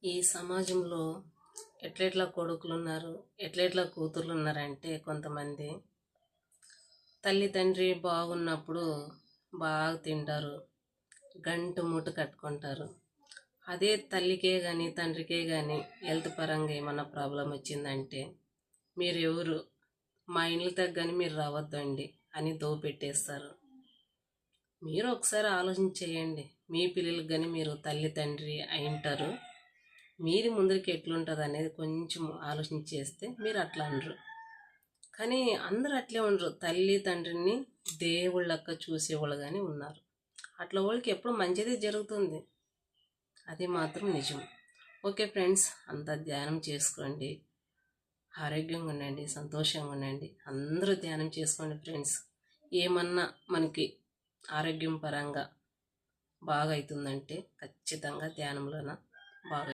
ఈ సమాజంలో ఎట్లెట్లా కొడుకులు ఉన్నారు, ఎట్లెట్లా కూతుర్లు ఉన్నారంటే కొంతమంది తల్లి తండ్రి బాగున్నప్పుడు బాగా తింటారు, గంటు ముట్టు కట్టుకుంటారు. అదే తల్లికే కానీ తండ్రికే కానీ హెల్త్ పరంగా ఏమన్నా ప్రాబ్లం వచ్చిందంటే మీరు ఎవరు, మా ఇండ్ల తగ్గని మీరు రావద్దండి అని పెట్టేస్తారు. మీరు ఒకసారి ఆలోచించేయండి. మీ పిల్లలకు కానీ మీరు తల్లి తండ్రి అయింటారు, మీది ముందరికి ఎట్లుంటుంది అనేది కొంచెం ఆలోచించేస్తే మీరు అట్లా అనరు. కానీ అందరూ అట్లే ఉండరు. తల్లి తండ్రిని దేవుళ్ళక్క చూసేవాళ్ళు కానీ ఉన్నారు. అట్లా వాళ్ళకి ఎప్పుడు మంచిదే జరుగుతుంది, అది మాత్రం నిజం. ఓకే ఫ్రెండ్స్, అంతా ధ్యానం చేసుకోండి, ఆరోగ్యంగా ఉండండి, సంతోషంగా ఉండండి. అందరూ ధ్యానం చేసుకోండి ఫ్రెండ్స్. ఏమన్నా మనకి ఆరోగ్యం పరంగా బాగా అవుతుందంటే ఖచ్చితంగా ధ్యానంలోన బాగా